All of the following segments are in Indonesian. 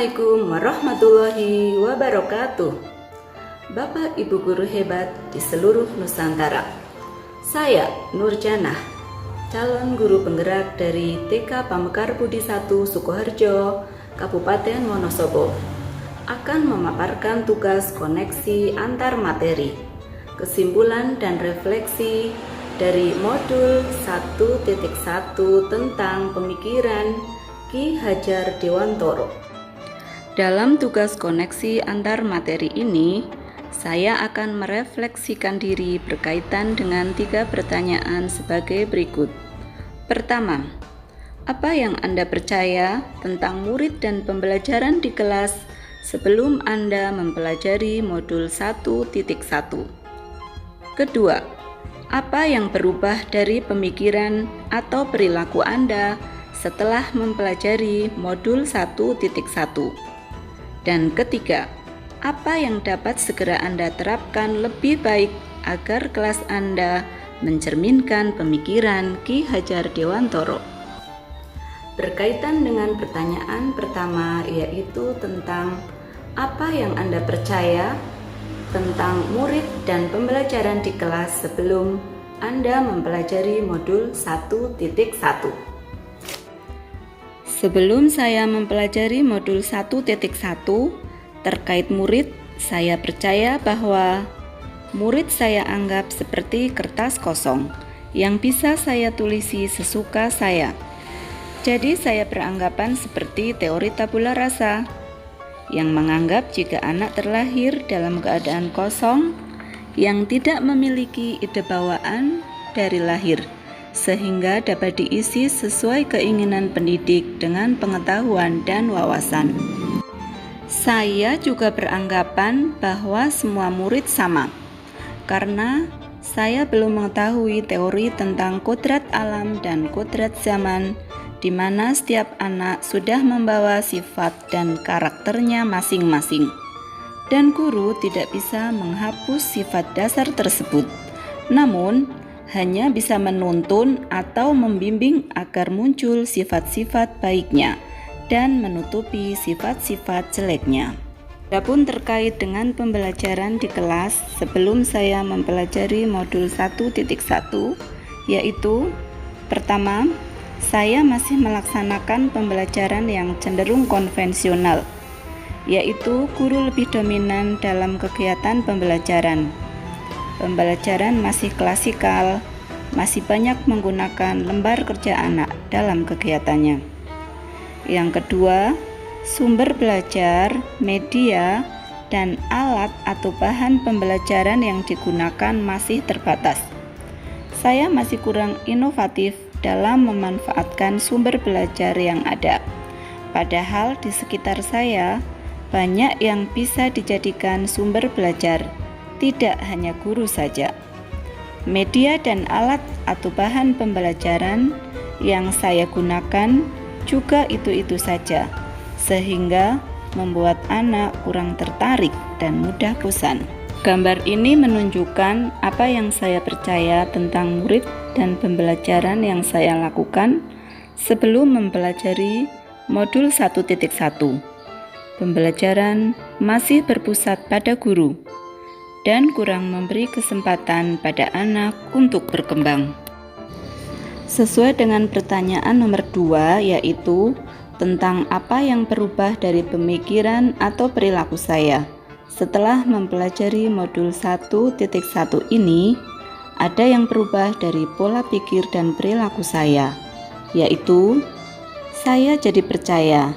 Assalamualaikum warahmatullahi wabarakatuh. Bapak Ibu guru hebat di seluruh Nusantara. Saya Nurjanah, calon guru penggerak dari TK Pamekar Budi 1 Sukoharjo, Kabupaten Wonosobo, akan memaparkan tugas koneksi antar materi, kesimpulan dan refleksi dari modul 1.1 tentang pemikiran Ki Hajar Dewantoro. Dalam tugas koneksi antar materi ini, saya akan merefleksikan diri berkaitan dengan 3 pertanyaan sebagai berikut. Pertama, apa yang Anda percaya tentang murid dan pembelajaran di kelas sebelum Anda mempelajari modul 1.1? Kedua, apa yang berubah dari pemikiran atau perilaku Anda setelah mempelajari modul 1.1? Dan ketiga, apa yang dapat segera Anda terapkan lebih baik agar kelas Anda mencerminkan pemikiran Ki Hajar Dewantoro? Berkaitan dengan pertanyaan pertama, yaitu tentang apa yang Anda percaya tentang murid dan pembelajaran di kelas sebelum Anda mempelajari modul 1.1. Sebelum saya mempelajari modul 1.1 terkait murid, saya percaya bahwa murid saya anggap seperti kertas kosong yang bisa saya tulisi sesuka saya. Jadi saya beranggapan seperti teori tabula rasa yang menganggap jika anak terlahir dalam keadaan kosong yang tidak memiliki ide bawaan dari lahir, sehingga dapat diisi sesuai keinginan pendidik dengan pengetahuan dan wawasan. Saya juga beranggapan bahwa semua murid sama, karena saya belum mengetahui teori tentang kodrat alam dan kodrat zaman, di mana setiap anak sudah membawa sifat dan karakternya masing-masing, dan guru tidak bisa menghapus sifat dasar tersebut, namun hanya bisa menuntun atau membimbing agar muncul sifat-sifat baiknya dan menutupi sifat-sifat jeleknya. Adapun terkait dengan pembelajaran di kelas sebelum saya mempelajari modul 1.1, yaitu pertama, saya masih melaksanakan pembelajaran yang cenderung konvensional, yaitu guru lebih dominan dalam kegiatan pembelajaran. Pembelajaran masih klasikal, masih banyak menggunakan lembar kerja anak dalam kegiatannya. Yang kedua, sumber belajar, media, dan alat atau bahan pembelajaran yang digunakan masih terbatas. Saya masih kurang inovatif dalam memanfaatkan sumber belajar yang ada. Padahal di sekitar saya banyak yang bisa dijadikan sumber belajar, tidak hanya guru saja. Media dan alat atau bahan pembelajaran yang saya gunakan juga itu-itu saja, sehingga membuat anak kurang tertarik dan mudah bosan. Gambar ini menunjukkan apa yang saya percaya tentang murid dan pembelajaran yang saya lakukan sebelum mempelajari modul 1.1. Pembelajaran masih berpusat pada guru dan kurang memberi kesempatan pada anak untuk berkembang. Sesuai dengan pertanyaan nomor 2, yaitu tentang apa yang berubah dari pemikiran atau perilaku saya setelah mempelajari modul 1.1 ini, ada yang berubah dari pola pikir dan perilaku saya, yaitu saya jadi percaya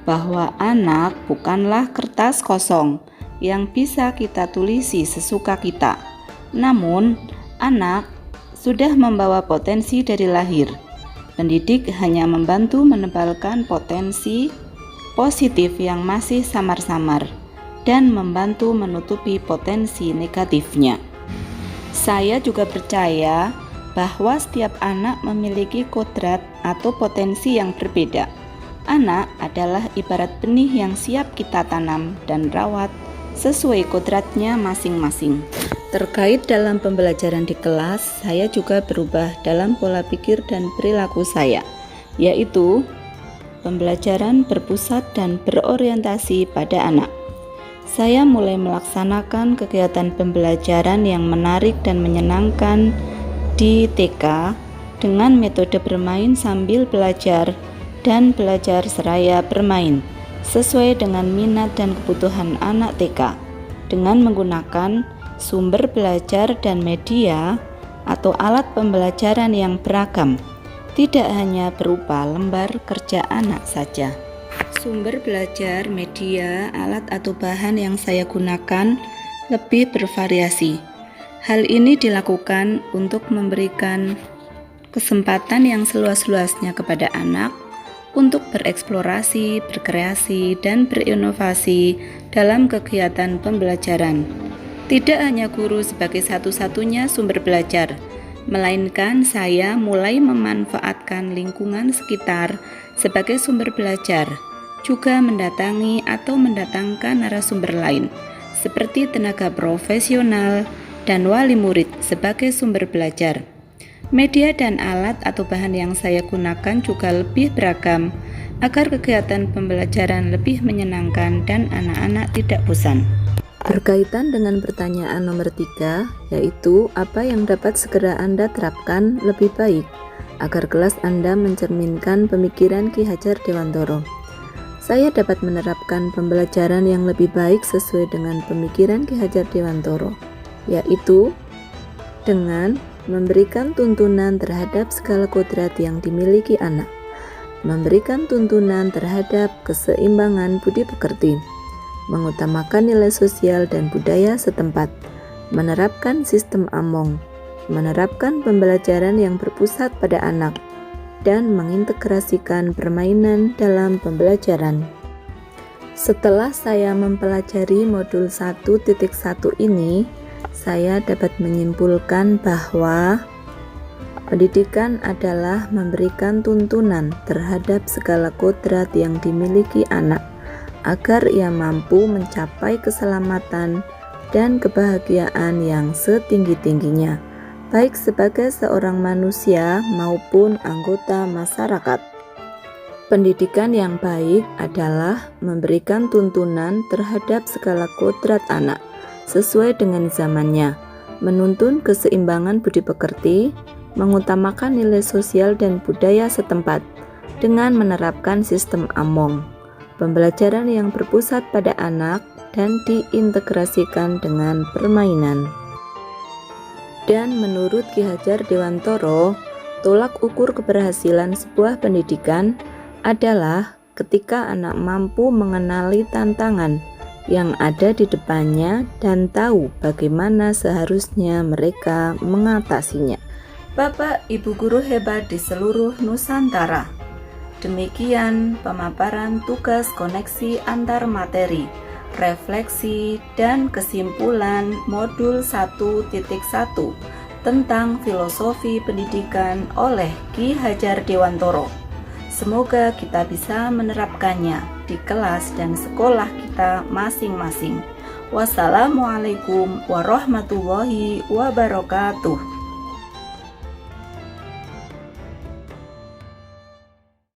bahwa anak bukanlah kertas kosong yang bisa kita tulisi sesuka kita. Namun, anak sudah membawa potensi dari lahir. Pendidik hanya membantu menebalkan potensi positif yang masih samar-samar dan membantu menutupi potensi negatifnya. Saya juga percaya bahwa setiap anak memiliki kodrat atau potensi yang berbeda. Anak adalah ibarat benih yang siap kita tanam dan rawat sesuai kodratnya masing-masing. Terkait dalam pembelajaran di kelas, saya juga berubah dalam pola pikir dan perilaku saya, yaitu pembelajaran berpusat dan berorientasi pada anak. Saya mulai melaksanakan kegiatan pembelajaran yang menarik dan menyenangkan di TK dengan metode bermain sambil belajar dan belajar seraya bermain sesuai dengan minat dan kebutuhan anak TK dengan menggunakan sumber belajar dan media atau alat pembelajaran yang beragam, tidak hanya berupa lembar kerja anak saja. Sumber belajar, media, alat atau bahan yang saya gunakan lebih bervariasi. Hal ini dilakukan untuk memberikan kesempatan yang seluas-luasnya kepada anak untuk bereksplorasi, berkreasi, dan berinovasi dalam kegiatan pembelajaran. Tidak hanya guru sebagai satu-satunya sumber belajar, melainkan saya mulai memanfaatkan lingkungan sekitar sebagai sumber belajar, juga mendatangi atau mendatangkan narasumber lain, seperti tenaga profesional dan wali murid sebagai sumber belajar. Media dan alat atau bahan yang saya gunakan juga lebih beragam, agar kegiatan pembelajaran lebih menyenangkan dan anak-anak tidak bosan. Berkaitan dengan pertanyaan nomor 3, yaitu apa yang dapat segera Anda terapkan lebih baik agar kelas Anda mencerminkan pemikiran Ki Hajar Dewantoro. Saya dapat menerapkan pembelajaran yang lebih baik sesuai dengan pemikiran Ki Hajar Dewantoro, yaitu dengan memberikan tuntunan terhadap segala kodrat yang dimiliki anak, memberikan tuntunan terhadap keseimbangan budi pekerti, mengutamakan nilai sosial dan budaya setempat, menerapkan sistem Among, menerapkan pembelajaran yang berpusat pada anak, dan mengintegrasikan permainan dalam pembelajaran. Setelah saya mempelajari modul 1.1 ini, saya dapat menyimpulkan bahwa pendidikan adalah memberikan tuntunan terhadap segala kodrat yang dimiliki anak, agar ia mampu mencapai keselamatan dan kebahagiaan yang setinggi-tingginya, baik sebagai seorang manusia maupun anggota masyarakat. Pendidikan yang baik adalah memberikan tuntunan terhadap segala kodrat anak sesuai dengan zamannya, menuntun keseimbangan budi pekerti, mengutamakan nilai sosial dan budaya setempat dengan menerapkan sistem Among, pembelajaran yang berpusat pada anak dan diintegrasikan dengan permainan. Dan menurut Ki Hajar Dewantoro, tolak ukur keberhasilan sebuah pendidikan adalah ketika anak mampu mengenali tantangan yang ada di depannya dan tahu bagaimana seharusnya mereka mengatasinya. Bapak Ibu guru hebat di seluruh Nusantara, demikian pemaparan tugas koneksi antar materi, refleksi, dan kesimpulan modul 1.1 tentang filosofi pendidikan oleh Ki Hajar Dewantoro. Semoga kita bisa menerapkannya di kelas dan sekolah kita masing-masing. Wassalamualaikum warahmatullahi wabarakatuh.